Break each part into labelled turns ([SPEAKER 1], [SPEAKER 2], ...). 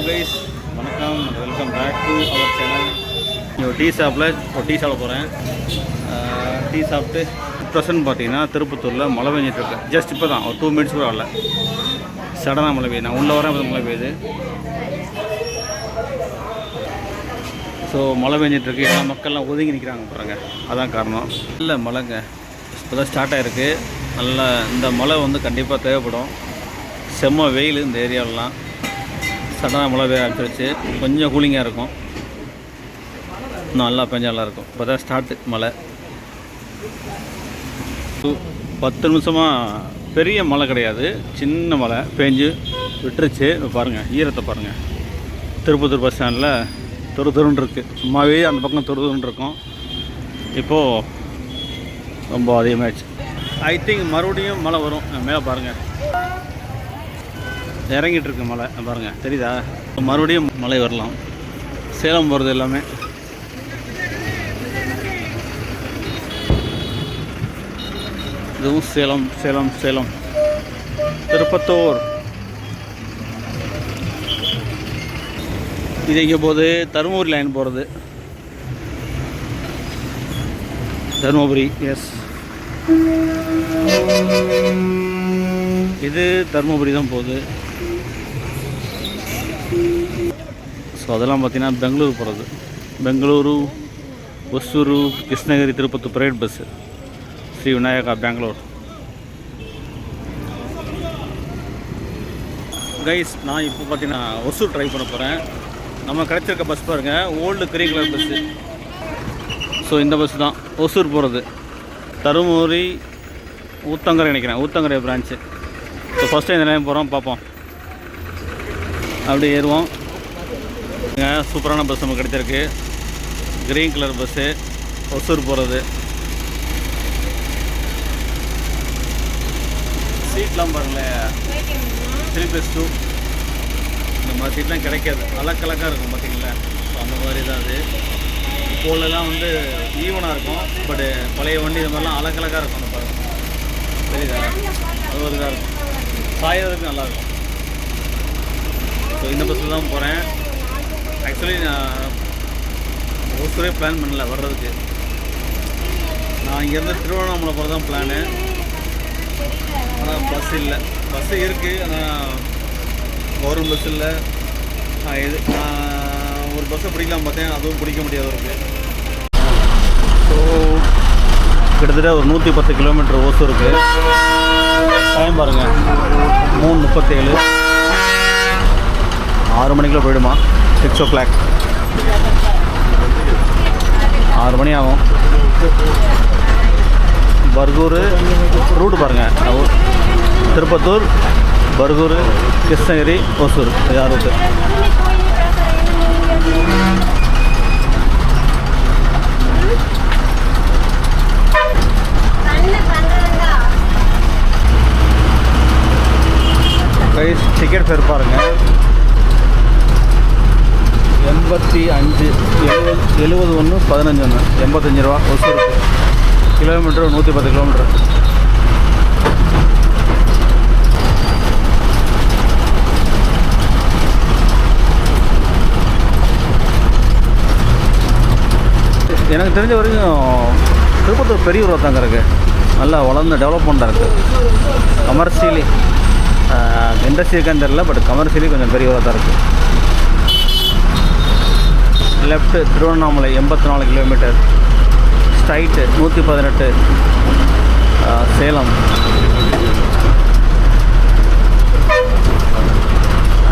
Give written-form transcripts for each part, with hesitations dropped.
[SPEAKER 1] Guys, வணக்கம், welcome back to our channel. ஒரு tea ஷாப்பில் ஒரு டீ சாப்பிட போகிறேன். டீ சாப்பிட்டு ப்ரெசன்ட் பார்த்தீங்கன்னா திருப்பத்தூரில் மழை பெஞ்சிட்ருக்கு. ஜஸ்ட் இப்போ தான் ஒரு 2 மினிட்ஸ் கூட வரல, சடனாக மழை பெய்யுது. நான் உள்ளே வரேன், மழை பெய்யுது. ஸோ மழை பெஞ்சிட்ருக்கு, எல்லா மக்கள்லாம் ஒதுங்கி நிற்கிறாங்க பாருங்கள். அதான் காரணம். நல்ல மழைங்க, இப்போ தான் ஸ்டார்ட் ஆகிருக்கு. நல்ல இந்த மழை வந்து கண்டிப்பாக தேவைப்படும். செம்ம வெயில் இந்த ஏரியாவிலாம். சடனாக மழை பெய்ய ஆரம்பிச்சிருச்சு. கொஞ்சம் கூலிங்காக இருக்கும், நல்லா பெஞ்சா நல்லாயிருக்கும். இப்போ தான் ஸ்டார்ட்டு மழை. 10 நிமிஷமாக பெரிய மழை கிடையாது, சின்ன மழை பெஞ்சு விட்டுருச்சு. பாருங்கள், ஈரத்தை பாருங்கள். திருப்பத்தூர் பஸ் ஸ்டாண்டில் துருன்னு இருக்குது. சும்மாவே அந்த பக்கம் துருன்னு இருக்கும். இப்போது ரொம்ப அதிகமாகிடுச்சு. ஐ திங்க் மறுபடியும் மழை வரும். மேலே பாருங்கள், இறங்கிட்டு இருக்கு மழை பாருங்கள், தெரியுதா? மறுபடியும் மழை வரலாம். சேலம் போகிறது எல்லாமே. இதுவும் சேலம் சேலம் சேலம் திருப்பத்தூர். இது இங்கே போகுது தருமபுரி லைன் போகிறது. தருமபுரி, எஸ், இது தருமபுரி தான் போகுது. ஸோ அதெல்லாம் பார்த்திங்கன்னா பெங்களூர் போகிறது. Bengaluru, Hosur, Krishnagiri, Tirupattur private bus. Sri Vinayaka Bangalore. Guys, நான் இப்போ பார்த்தீங்கன்னா ஒசூர் ட்ரை பண்ண போகிறேன். நம்ம கிடைச்சிருக்க பஸ் பாருங்கள், old green colour bus. So இந்த பஸ் தான் ஒசூர் போகிறது. தருமபுரி ஊத்தங்கரை நினைக்கிறேன், ஊத்தங்கரை பிரான்ச்சு. ஸோ ஃபஸ்ட்டு இந்த லைன் போகிறோம், பார்ப்போம். அப்படியே ஏறுவோம். சூப்பரான பஸ் நமக்கு கிடச்சிருக்கு. க்ரீன் கலர் பஸ்ஸு, ஒசூர் போகிறது. சீட்லாம் பாருங்களேன், 3+2. இந்த மாதிரி சீட்லாம் கிடைக்காது, அலக்கலக்காக இருக்கும் பார்த்தீங்களா. ஸோ அந்த மாதிரி தான் அது. இப்போலாம் வந்து ஈவனாக இருக்கும், பட்டு பழைய வண்டி இது மாதிரிலாம் அலக்கலக்காக இருக்கும். அந்த பாருங்கள், தெரியுதா? அது ஒரு இதாக இருக்கும், சாயறதுக்கு நல்லாயிருக்கும். ஸோ இந்த பஸ்ஸில் தான் போகிறேன். ஆக்சுவலி நான் ஒசூரே பிளான் பண்ணல வர்றதுக்கு. நான் இங்கேருந்து திருவண்ணாமலை போகிறது தான் பிளானு. ஆனால் பஸ் இல்லை. பஸ்ஸு இருக்குது, ஆனால் கவர்மெண்ட் பஸ் இல்லை. நான் ஒரு பஸ்ஸை பிடிக்கலாம் பார்த்தேன், அதுவும் பிடிக்க முடியாத இருக்குது. ஸோ கிட்டத்தட்ட ஒரு 110 கிலோமீட்டர் ஒசூருக்கு. டைம் பாருங்கள், 3:37. 6 மணிக்குள்ளே போயிடுமா? 6 o'clock, 6 மணி ஆகும். பர்கூர் ரூட்டு பாருங்கள், திருப்பத்தூர், பர்கூர், கிருஷ்ணகிரி, ஒசூர், இதான் ரூட்டு. கைஸ், டிக்கெட் ஃபேர் பாருங்கள், 85, 71, 15, 85 ரூபா ஒசூருக்கு. Kilometre 110 kilometre. எனக்கு தெரிஞ்ச வரைக்கும் திருப்பத்தூர் பெரிய ஊராக தாங்க இருக்குது. நல்லா வளர்ந்து டெவலப்மெண்ட்டாக இருக்குது. கமர்ஷியலி இண்டஸ்ட்ரியலுக்கான்னு தெரியல, பட் கமர்ஷியலி கொஞ்சம் பெரிய ஊராக தான் இருக்குது. Left Tiruvannamalai 84 kilometre. Straight 118 Salem.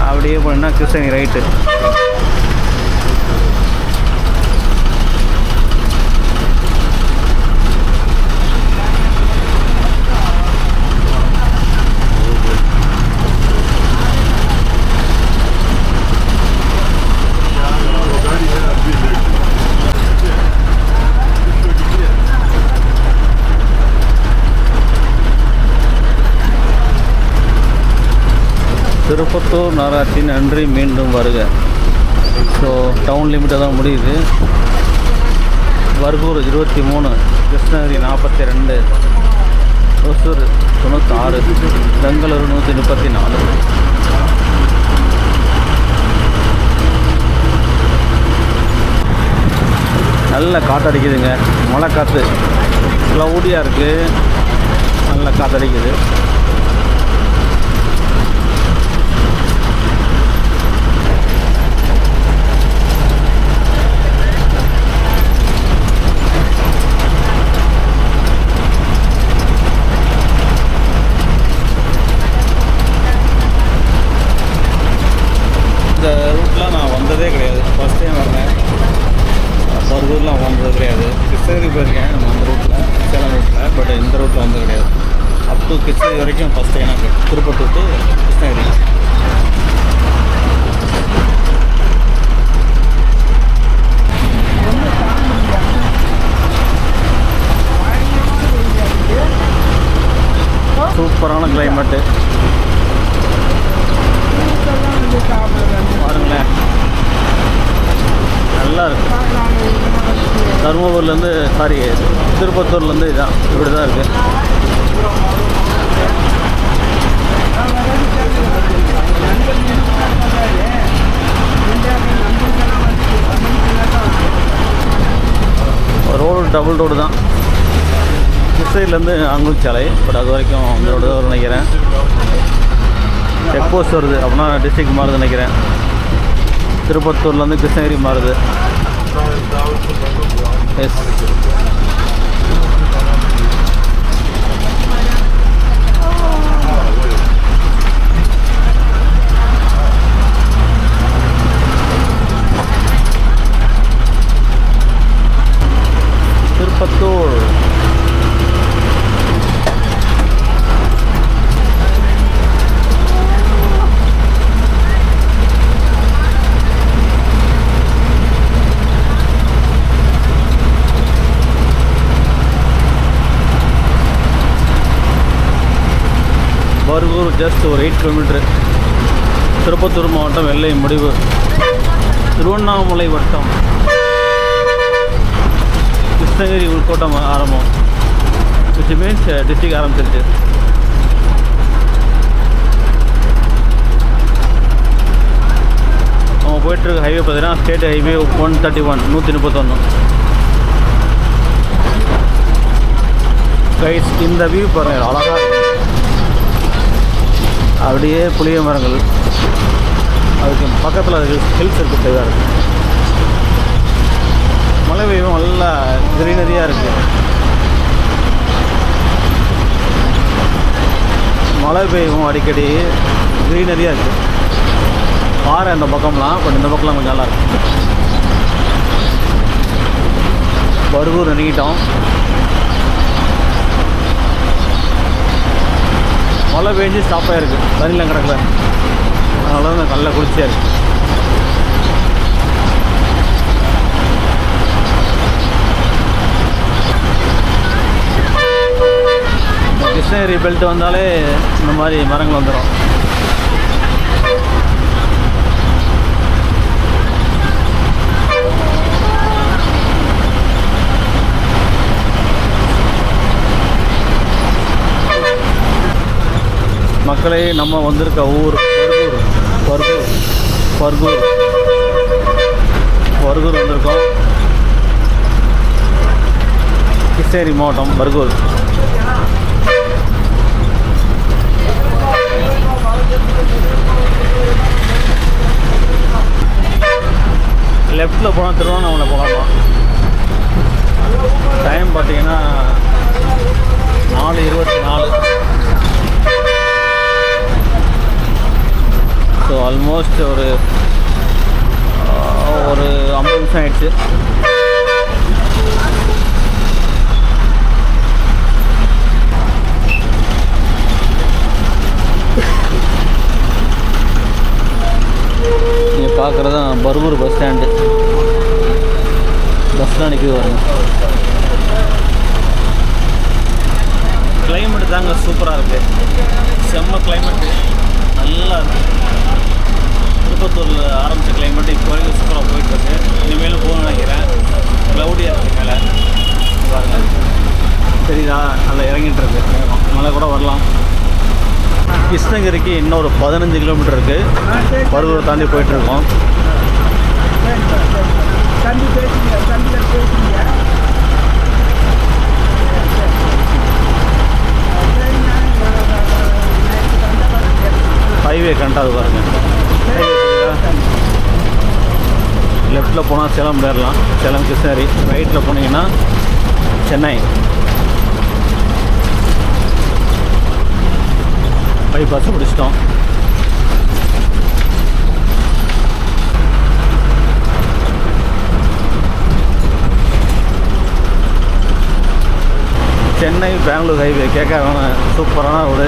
[SPEAKER 1] அப்படியே போனீங்கன்னா கிருஷ்ணகிரி ரைட்டு. திருப்பத்தூர் நகராட்சி நன்றி, மீண்டும் வருக. ஸோ டவுன் லிமிட்டாக தான் முடியுது. பர்கூர் 23, கிருஷ்ணகிரி 42, ஒசூர் 96, பெங்களூர் 134. நல்ல காற்று அடிக்குதுங்க. மழை காற்று க்ளவுடியாக இருக்குது. நல்ல காற்று அடிக்குது. இந்த ரூட்லாம் நான் வந்ததே கிடையாது. ஃபஸ்ட் டைம் வரேன். பர்கூர்லாம் வந்தது கிடையாது. கிருஷ்ணகிரி போயிருக்கேன் நம்ம அந்த ரூட்டில், சேலம் ரூட்டில். பட் இந்த ரூட்டில் வந்தது கிடையாது. அப் டு கிருஷ்ணகிரி வரைக்கும் ஃபஸ்ட் டைம் எனக்கு. திருப்பத்தூர் டு கிருஷ்ணகிரி. சூப்பரான கிளைமேட்டு பாருங்களேன், நல்லா இருக்கு. தருமபுரிலேருந்து திருப்பத்தூர்லேருந்து இதான் இப்படி தான் இருக்குது. ரோடு டபுள் ரோடு தான். கிருஷ்ணகிரிலேருந்து அங்குச்சாலை. பட் அது வரைக்கும் அந்த ரோடு தான் நினைக்கிறேன். செக் போஸ்ட் வருது அப்படின்னா டிஸ்ட்ரிக்ட் மாறுதுன்னு நினைக்கிறேன். திருப்பத்தூர்லேருந்து கிருஷ்ணகிரி மாறுது. எஸ், திருப்பத்தூர். பர்கூர் ஜஸ்ட் ஒரு 8 கிலோமீட்டர். திருப்பத்தூர் மாவட்டம் எல்லை முடிவு. திருவண்ணாமலை வட்டம் கிருஷ்ணகிரி உள்கோட்டம் ஆரம்பம். விச் மீன்ஸ் டிஸ்ட்ரிக்ட் ஆரம்பிச்சிருச்சு. அவங்க போயிட்டுருக்க ஹைவே பார்த்தீங்கன்னா ஸ்டேட் ஹைவே 131 131. கைஸ், இந்த வியூ பாருங்கள், அழகாக இருக்குது. அப்படியே புளிய மரங்கள், அதுக்கு பக்கத்தில் அதுக்கு ஹில்ஸ் இருக்குது. தேவையாக இருக்குது. மழை பெய்யும், நல்லா க்ரீனரியாக இருக்குது. மழை பெய்யும் அடிக்கடி, க்ரீனரியாக இருக்குது. பாறை அந்த பக்கம்லாம், பட் இந்த பக்கம்லாம் கொஞ்சம் நல்லா இருக்குது. பர்கூர் நெருங்கிட்டோம். மழை பெஞ்சு ஸ்டாப் ஆகிருக்கு, தண்ணிலாம் கிடக்கல. அதனால தான் நல்ல குளிர்ச்சியாக இருக்குது. கிருஷ்ணகிரி பெல்ட் வந்தாலே இந்த மாதிரி மரங்கள் வந்துடும். மக்களே, நம்ம வந்திருக்க ஊர் பர்கூர் வந்திருக்கோம். கிருஷ்ணகிரி மாவட்டம் பர்கூர். லெஃப்டில் போனால் திருவண்ணாமலை போகலாமா. டைம் பார்த்தீங்கன்னா 4:24. ஸோ ஆல்மோஸ்ட் ஒரு 50 நிமிஷம் ஆயிடுச்சு. நீங்கள் பார்க்குறது தான் பர்கூர் பஸ் ஸ்டாண்டு. பஸ்லாம் நிற்கிது பாருங்க. கிளைமேட்டு தாங்க சூப்பராக இருக்குது. செம்ம கிளைமேட்டு, நல்லா இருக்குது. திருப்பத்தூரில் ஆரம்பித்த கிளைமேட்டு இப்போ வரைக்கும் சூப்பராக போயிட்டுருக்கு. இனிமேலும் போகணும்னு நினைக்கிறேன். க்ளவுடியாக இருக்குது மேலே பாருங்கள், சரிதா? நல்லா இறங்கிட்டுருக்கு. மழை கூட வரலாம். கிருஷ்ணகிரிக்கு இன்னொரு 15 கிலோமீட்டர் இருக்குது. பர்கூர் தாண்டி போயிட்டுருக்கோம். ஹைவே கண்டாது பாருங்கள். லெஃப்ட்டில் போனால் சேலம் போயிடலாம், சேலம் கிருஷ்ணகிரி. ரைட்டில் போனீங்கன்னா சென்னை. பைபாஸ் முடிச்சிட்டோம். சென்னை பெங்களூர் ஹைவே கேட்க வேணாம், சூப்பரான ஒரு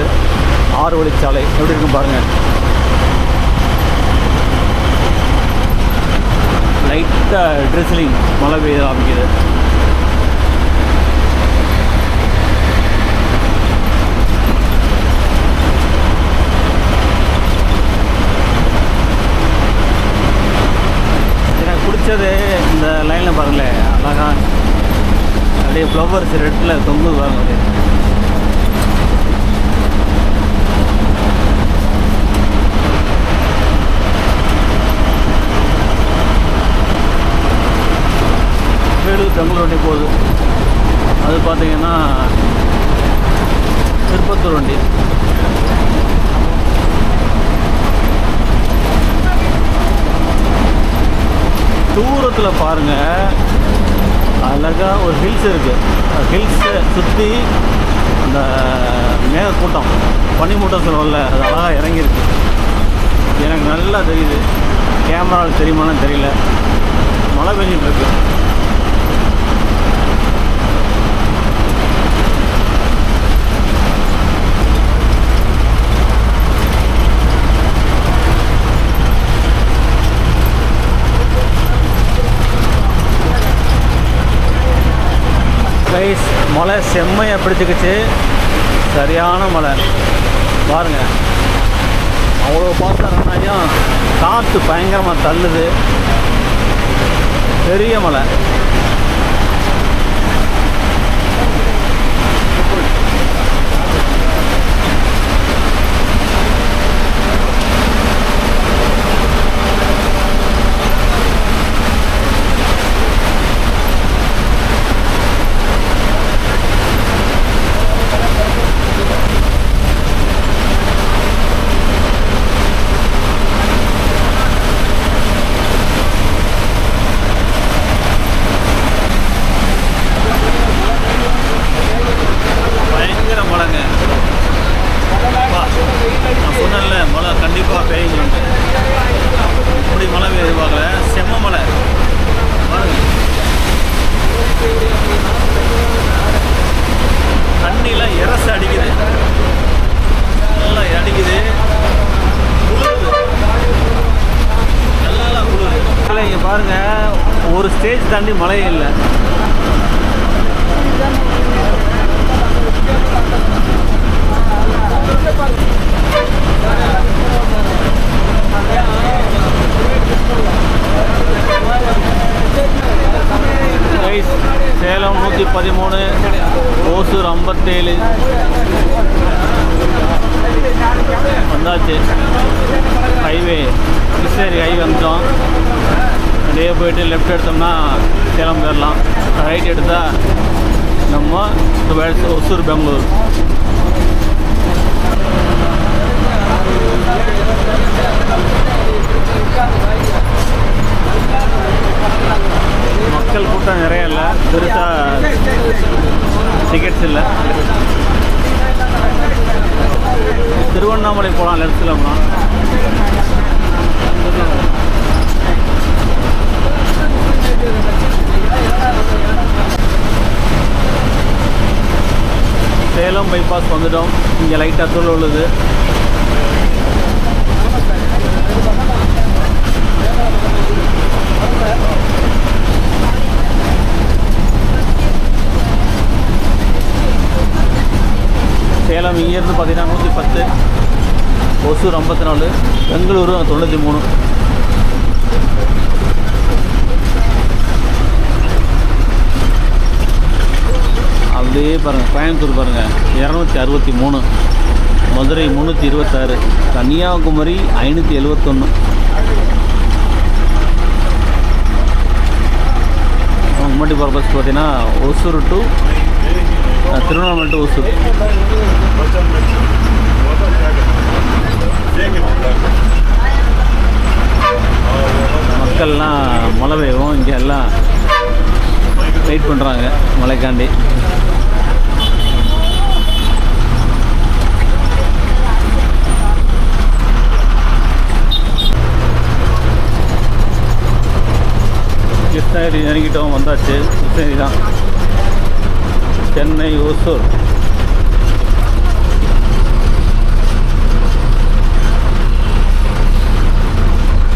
[SPEAKER 1] 6 வழிச்சாலை. எப்படி இருக்கும் பாருங்கள். லைட்டாக ட்ரிஸ்லிங் மழை பெய்ய ஆரம்பிக்குது. எனக்கு பிடிச்சது இந்த லைனில் பாருங்களேன், அழகா அப்படியே ஃப்ளவர்ஸ் ரெட்டில் தொங்குது பாருங்க. வேலூர் பெங்களூர் வண்டி போகுது. அது பார்த்தீங்கன்னா திருப்பத்தூர் வண்டி. தூரத்தில் பாருங்கள், அழகாக ஒரு ஹில்ஸ் இருக்குது. ஹில்ஸை சுற்றி அந்த மேகக்கூட்டம், பனிமூட்டம் சொல்லுவோம்ல, அது அழகாக இறங்கியிருக்கு. எனக்கு நல்லா தெரியுது. கேமராவில் தெரியுமான்னு தெரியல. மழை பெஞ்சிட்ருக்கு. கைஸ், மழை செம்மையாக பிடிச்சிக்கிச்சு. சரியான மழை பாருங்கள். அவ்வளோ பார்த்தோம்னாயும் காற்று பயங்கரமாக தள்ளுது. பெரிய மழை. ஒரு ஸ்டேஜ் தாண்டி மழையே இல்லை. சேலம் 113, ஓசூர் 57 வந்தாச்சு. ஹைவே கிருஷ்ணகிரி ஹைவே வந்துட்டோம். அப்படியே போயிட்டு லெஃப்ட் எடுத்தோம்னா சேலம் போயிடலாம். ரைட் எடுத்தால் நம்ம ஒசூர் பெங்களூர். மக்கள் கூட்டம் நிறைய இல்லை, பெருசாக டிக்கெட்ஸ் இல்லை. திருவண்ணாமலை போகலாம் லெஃப்ட்டில் போகலாம். சேலம் பைபாஸ் வந்துட்டோம். இங்கே லைட்டாக தூள் உள்ளது. சேலம் இங்கேருந்து பார்த்தீங்கன்னா 110, ஒசூர் 54, பெங்களூரு 93. அப்படியே பாருங்கள், கோயம்புத்தூர் பாருங்கள் 263, மதுரை 326, கன்னியாகுமரி 571. முன்னாடி போகிற பஸ் பார்த்தீங்கன்னா ஒசூர் டு திருவண்ணாமலை டு ஒசூர். மக்கள்லாம் மழை பெய்யும், இங்கே எல்லாம் வெயிட் பண்ணுறாங்க மழைக்காண்டி. கிருஷ்ணகிரி இறங்கிட்டோம், வந்தாச்சு. கிருஷ்ணகிரி தான், சென்னை ஓசூர்.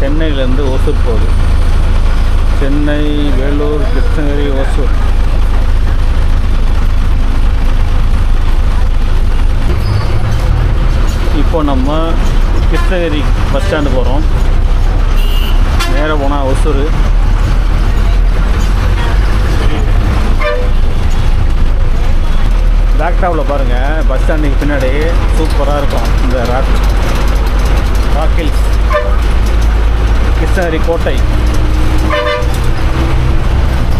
[SPEAKER 1] சென்னையிலேருந்து ஓசூர் போகுது. சென்னை, வேலூர், கிருஷ்ணகிரி, ஓசூர். இப்போ நம்ம கிருஷ்ணகிரி பஸ் ஸ்டாண்டு போகிறோம். நேராக போனால் ஓசூர். பேக்டாப்பில் பாருங்கள், பஸ் ஸ்டாண்டுக்கு பின்னாடி சூப்பராக இருக்கும் இந்த ராக் ஹில்ஸ், கிருஷ்ணகிரி கோட்டை.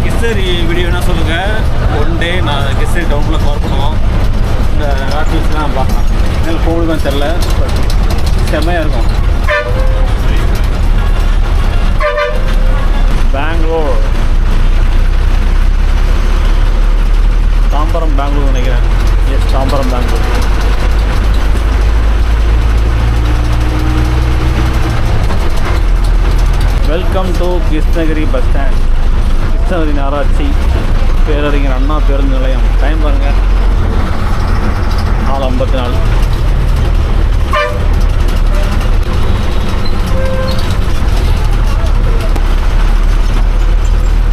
[SPEAKER 1] கிருஷ்ணகிரி வீடியோனா சொல்லுங்கள், ஒன் டே நான் கிருஷ்ணகிரி டவுனில் கவர் பண்ணுவோம். இந்த ராக் ஹில்ஸ்லாம் பார்க்கலாம். எனக்கு போகுதுன்னு தெரில, செம்மையாக இருக்கும். பெங்களூர், தாம்பரம் பெங்களூர் நினைக்கிறேன். Yes, Tambaram Bangalore. Welcome to Krishnagiri bus stand, Krishnagiri நகராட்சி பேரறிஞர் அண்ணா பேருந்து நிலையம். டைம் பாருங்கள், 4:54.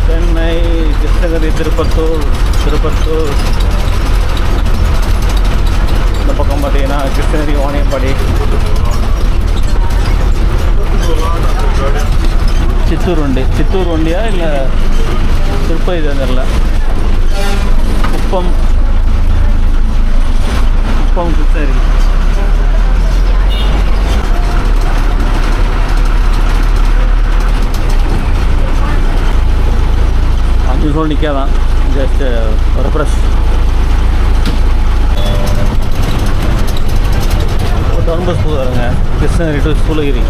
[SPEAKER 1] சென்னை, கிருஷ்ணகிரி, திருப்பத்தூர். இந்த பக்கம் பார்த்தீங்கன்னா கிருஷ்ணகிரி, வாணியம்பாடி, சித்தூர் வண்டியா இல்லை திருப்பதி தெரியல. குப்பம், கிருஷ்ணகிரி. நிமிஷம் நிற்காதான், ஜஸ்ட் ஒரு ப்ரெஸ். டவுன் பஸ் போது வருங்க, கிருஷ்ணகிரி டு சூளகிரி.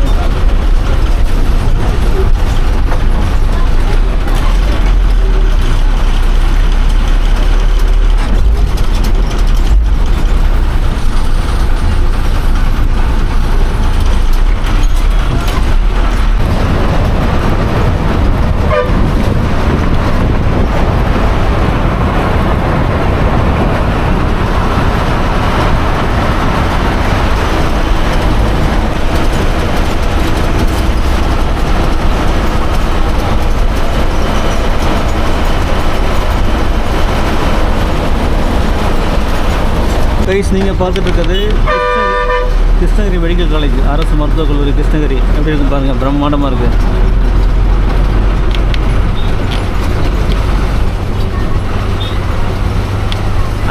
[SPEAKER 1] கைஸ், நீங்கள் பார்த்துட்டு இருக்கிறது கிருஷ்ணகிரி மெடிக்கல் காலேஜ், அரசு மருத்துவக் கல்லூரி கிருஷ்ணகிரி. எப்படி இருக்குன்னு பாருங்கள், பிரம்மாண்டமாக இருக்குது.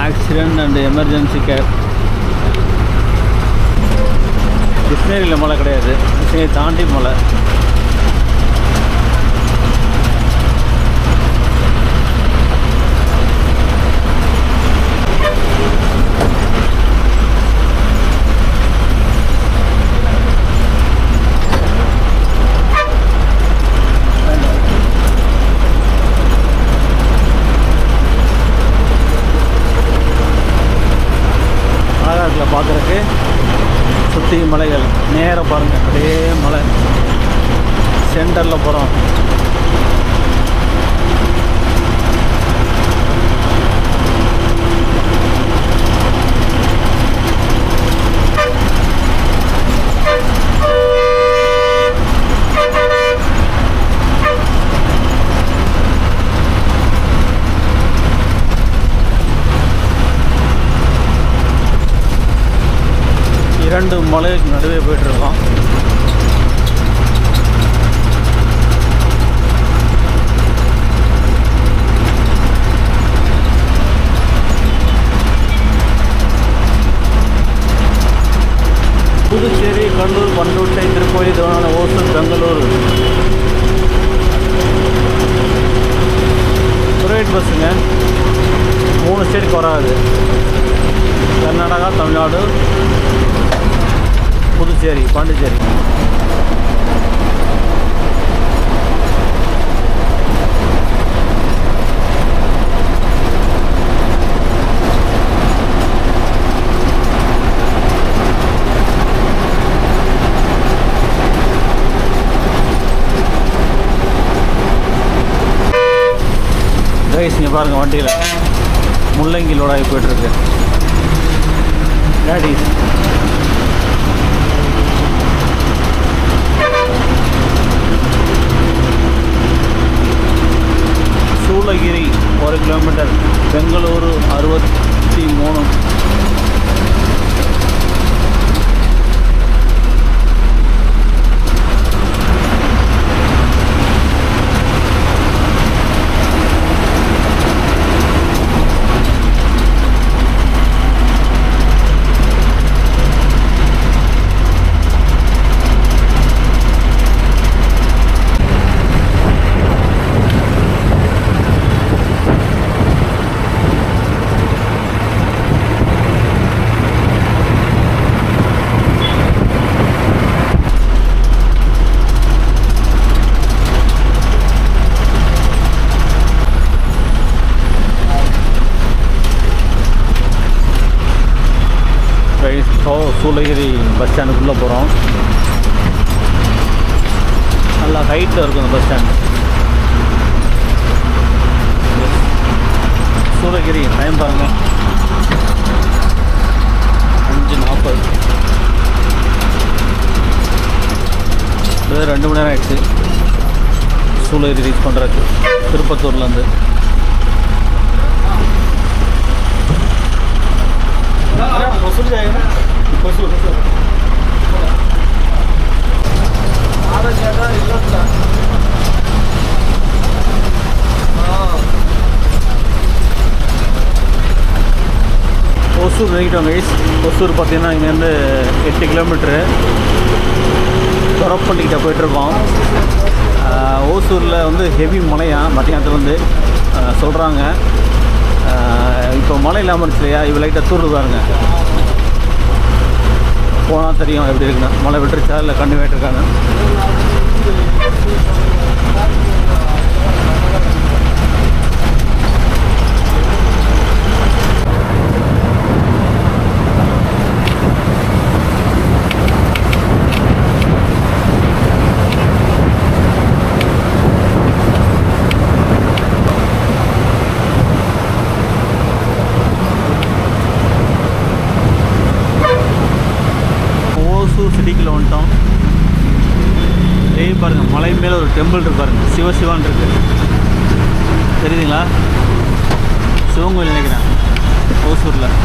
[SPEAKER 1] Accident and emergency care. கிருஷ்ணகிரியில் மழை கிடையாது, கிருஷ்ணகிரி தாண்டி மழை. பார்க்குறக்கு சுற்றி மலைகள், நேராக பாருங்கள், அப்படியே மலை சென்டரில் போகிறோம். இரண்டு மலைக்கு நடுவே போயிட்டுருக்கோம். புதுச்சேரி, கடலூர், பண்ருட்டை, திருப்பதி, திருவண்ணாமலை, ஓசூர், பெங்களூர். ப்ரைவேட் பஸ்ஸுங்க, 3 ஸ்டேட்டுக்கு வராது. கர்நாடகா, தமிழ்நாடு, புதுச்சேரி. பாண்டிச்சேரி. இங்கே பாருங்கள், வண்டியில் முள்ளங்கி லோடாகி போய்ட்டுருக்கு. Daddy Shoolagiri 1 kilometre, Bengaluru 63. Shoolagiri bus ஸ்டாண்டுக்குள்ளே போகிறோம். நல்லா ஹைட்டில் இருக்கும் அந்த பஸ் ஸ்டாண்டு. சூளகிரி டைம் பாருங்கள், 5:40. 2 மணி நேரம் ஆகிடுச்சு சூளகிரி ரீச் பண்ணுறதுக்கு திருப்பத்தூர்லேருந்து. ஒசூர் நினைக்கிட்டோம் கைஸ். ஒசூர் பார்த்தீங்கன்னா இங்கேருந்து 8 கிலோமீட்ரு தொரப்பள்ளிக்கிட்ட போயிட்டுருக்கோம். ஓசூரில் வந்து ஹெவி மழையாக மத்தியானத்துலேருந்து சொல்கிறாங்க. இப்போ மழை இல்லாமல் இருந்துச்சு இல்லையா, இப்போ லைட்டாக தூர்ந்து பாருங்க. போனால் தெரியும் எப்படி இருக்குன்னு. மழை விட்டுருச்சா இல்லை கண்ணு வேட்டிருக்காங்க. சிட்டிக்குள்ளே வந்துட்டோம். பாருங்கள், மலை மேலே ஒரு டெம்பிள் இருக்கு பாருங்க, சிவசிவான் இருக்கு, தெரியுதுங்களா? சிவன் கோயில் நினைக்கிறேன் ஓசூரில்.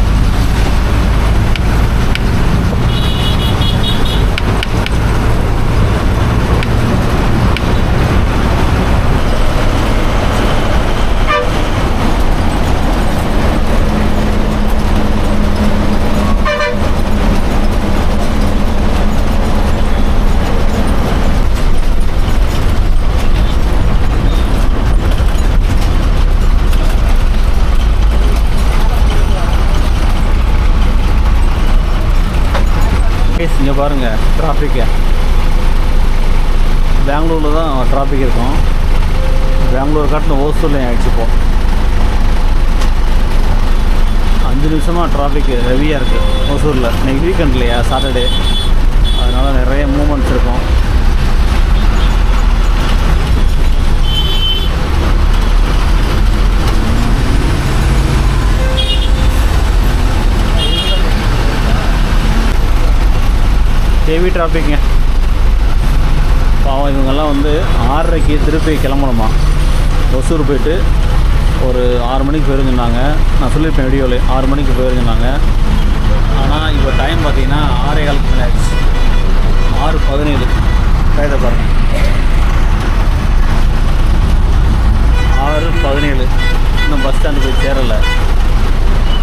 [SPEAKER 1] இங்கே பாருங்கள் டிராஃபிக்கு. பெங்களூரில் தான் டிராஃபிக் இருக்கும். பெங்களூர் காட்டில் ஓசூர்லையும் ஆகிடுச்சு. இப்போ 5 நிமிஷமாக டிராஃபிக் ஹெவியாக இருக்குது ஓசூரில். இன்றைக்கி வீக்கெண்ட் இல்லையா, சாட்டர்டே, அதனால் நிறைய மூமெண்ட்ஸ் இருக்கும். ஹெவி டிராஃபிக்ங்க. பாவம் இவங்கெல்லாம் வந்து 6:30க்கு திருப்பி கிளம்பணுமா. ஒசூர் போய்ட்டு ஒரு 6 மணிக்கு போயிருந்தாங்க. நான் சொல்லியிருப்பேன் வீடியோவில், 6 மணிக்கு போயிருந்தாங்க. ஆனால் இப்போ டைம் பார்த்தீங்கன்னா 6:15 மேலே ஆயிடுச்சு. 6:17 டைத்தை பாருங்கள். 6:17 இன்னும் பஸ் ஸ்டாண்டு போய் சேரலை.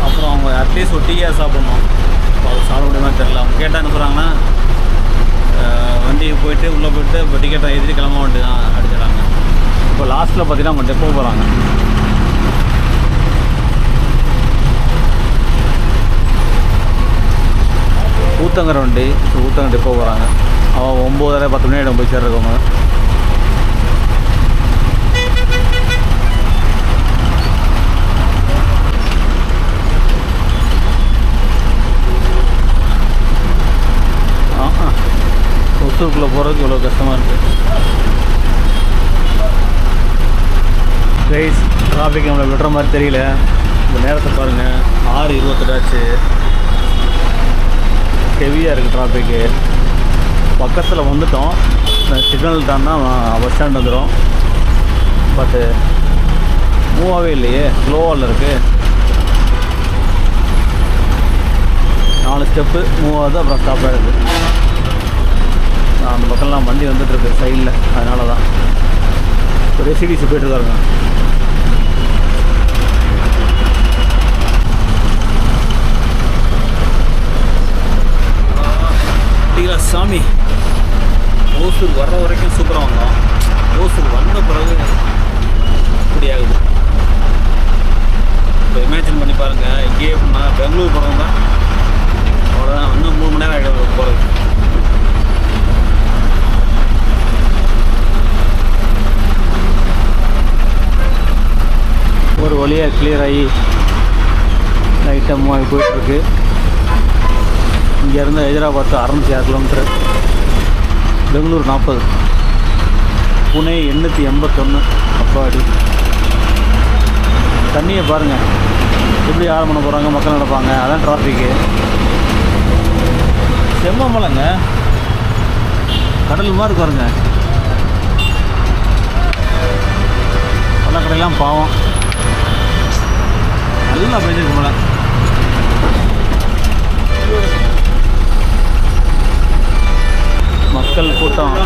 [SPEAKER 1] அப்புறம் அவங்க அட்லீஸ்ட் ஒரு டீயாக சாப்பிட்ணும். அது சாப்பிட முடியுமா தெரில. அவங்க கேட்டால் அனுப்புகிறாங்கன்னா வண்டியை போய்ட்டு உள்ளே போய்ட்டு இப்போ டிக்கெட்டை எழுதி கிளம்ப வேண்டி தான் அடிச்சிடறாங்க. இப்போ லாஸ்ட்டில் பார்த்தீங்கன்னா அவங்க டெப்போ போகிறாங்க. ஊத்தங்கரை வண்டி. ஊத்தங்கரை டிப்போ போகிறாங்க. அவன் 9:30 10 மணி ஆகிடும் போய் சேர்றவங்க. ஒசூருக்குள்ளே போகிறதுக்கு இவ்வளோ கஷ்டமாக இருக்குது. கைஸ், டிராஃபிக் நம்மளை விடுற மாதிரி தெரியல. இந்த நேரத்தை பாருங்கள், 6:28 ஆச்சு. ஹெவியாக இருக்குது டிராஃபிக்கு. பக்கத்தில் வந்துட்டோம். சிக்னல் தான்னா பஸ் ஸ்டாண்ட் வந்துடும். பட்டு மூவாகவே இல்லையே, ஸ்லோவால் இருக்குது. 4 ஸ்டெப்பு மூவ் ஆகுது, அப்புறம் ஸ்டாப் ஆகிடுது. அந்த பக்கம்லாம் வண்டி வந்துட்டுருக்கு சைடில். அதனால தான் ஒரு எஸ்சிடிசி போய்ட்டுருக்காருங்க. சாமி, ஓசூர் வர்ற வரைக்கும் சூப்பராக வந்தோம். ஓசூர் வந்த பிறகு இப்படி ஆகுது. இப்போ இமேஜின் பண்ணி பாருங்கள், இங்கேயே எப்படின்னா பெங்களூர் போகிறவங்க தான் அவ்வளோதான். இன்னும் 3 மணி நேரம் ஆகிடும் போகிறது. ஒரு வழியாக கிளியர் ஆகி லைட்டாக மூவ் ஆகி போயிட்டுருக்கு. இங்கேருந்து ஹைதராபாத் 606 கிலோமீட்டர், பெங்களூர் 40, புனே 881. அப்பாடி, தண்ணியை பாருங்கள் எப்படி ஆழம் பண்ண போகிறாங்க, மக்கள் நடப்பாங்க. அதான் டிராஃபிக்கு. செம்ம மலைங்க, கடல் மாதிரி பாருங்க. பள்ளக்கடையெல்லாம் பாவம் நல்லா பெஞ்சிருக்கு மழை. மக்கள் கூட்டம்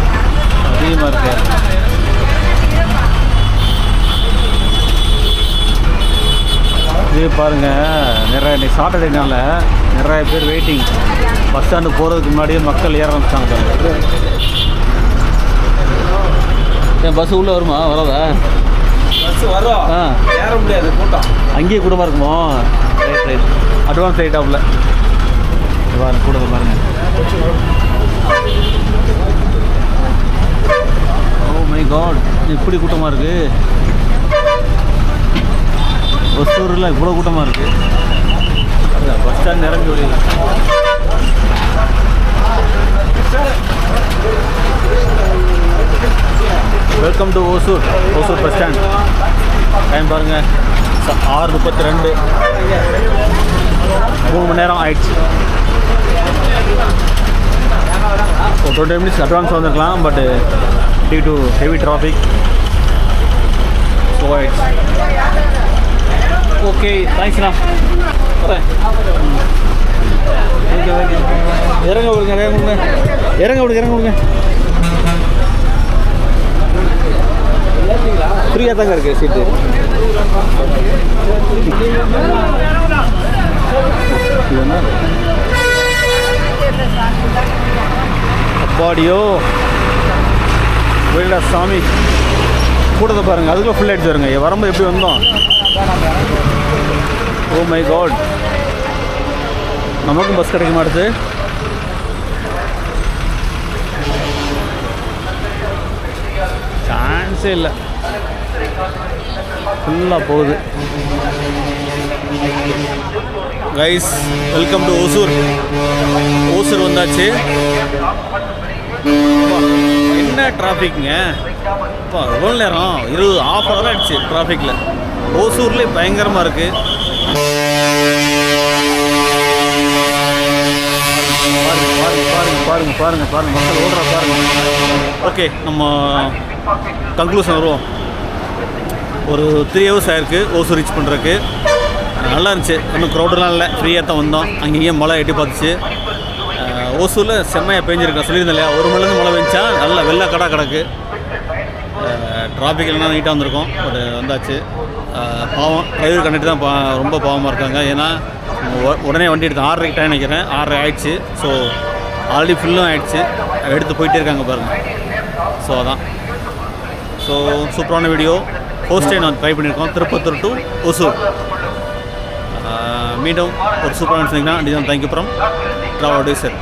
[SPEAKER 1] அதிகமாக இருக்கு. இது பாருங்கள், நிறைய சாட்டர்டேனால நிறைய பேர் வெயிட்டிங். பஸ் ஸ்டாண்டு போகிறதுக்கு முன்னாடியே மக்கள் ஏற ஆரம்பிச்சாங்க. என் பஸ் உள்ளே வருமா? வராதா? பஸ் வரும், ஏற முடியாது, கூட்டம் அங்கேயே கூட்டமாக இருக்குமோ? ரைட் ரைட், அட்வான்ஸ் ரைட்டாவில் பாருங்க, கூட்டத்தை பாருங்கள். ஓ மை காட், இப்படி கூட்டமாக இருக்குது. ஒசூரில் இவ்வளோ கூட்டமாக இருக்குது. பஸ் ஸ்டாண்ட் இறங்கி வெளியில். Welcome to Hosur. Hosur bus stand. Time பாருங்கள், 6:32. 3 மணி நேரம் ஆயிடுச்சு. ஒரு 20 மினிட்ஸ் அட்வான்ஸ் வந்துருக்கலாம், but due to heavy traffic so ஆயிடுச்சு. ஓகே, தேங்க்ஸ்ண்ணா. வரேன். இறங்க விடுங்க, இறங்க விடுங்க, இறங்க விடுங்க, இறங்க விடுங்க. ஃப்ரீயாக தாங்க இருக்குது சீட்டு. அப்பாடியோ வெளியில சாமி, கூட்டத்தை பாருங்கள். அதுக்குள்ளே ஃபுல் ஆகிடுச்சு வருங்க. வரும்போது எப்படி வந்தோம்? ஓ மை காட், நமக்கும் பஸ் கிடைக்க மாட்டுது. சான்ஸே இல்லை, ஃபுல்லாக போகுது. Guys, welcome to Hosur. Hosur வந்தாச்சு. என்ன டிராஃபிக்ங்க! இப்போ எவ்வளோ நேரம்? 1/2 hour ஆகிடுச்சு டிராஃபிக்கில். ஓசூர்லேயே பயங்கரமாக இருக்குது. பாருங்க மக்கள் ஓடுறா பாருங்க. ஓகே, நம்ம கன்க்ளூஷன் வருவோம். ஒரு 3 hours ஆயிருக்கு ஓசூர் ரீச் பண்ணுறதுக்கு. நல்லா இருந்துச்சு, ஒன்றும் க்ரௌடெலாம் இல்லை, ஃப்ரீயாக தான் வந்தோம். அங்கேயே மழை எட்டி பார்த்துச்சு. ஓசூரில் செம்மையாக பெஞ்சிருக்கேன் சொல்லியிருந்தேன் இல்லையா? 1 மணிலேருந்து மழை பெஞ்சா நல்லா வெள்ளை கடை கிடக்கு. டிராஃபிக் இல்லைனா நீட்டாக வந்திருக்கோம். பட் வந்தாச்சு. பாவம் டிரைவர் கண்டிட்டு தான் ரொம்ப பாவமாக இருக்காங்க. ஏன்னா உடனே வண்டி எடுத்து 6:30 டைம் நினைக்கிறேன். 6:30 ஆகிடுச்சு. ஸோ ஆல்ரெடி ஃபுல்லும் ஆகிடுச்சு. எடுத்து போயிட்டே இருக்காங்க பாருங்கள். ஸோ அதான். ஸோ சூப்பரான வீடியோ. ஃபர்ஸ்ட் டைம் நான் ட்ரை பண்ணியிருக்கோம், திருப்பத்தூர் டு ஓசூர். மீண்டும் ஒரு சூப்பரான சொன்னீங்கன்னா தேங்க்யூ ஃப்ரம் ட்ராவல் அட்வைசர்.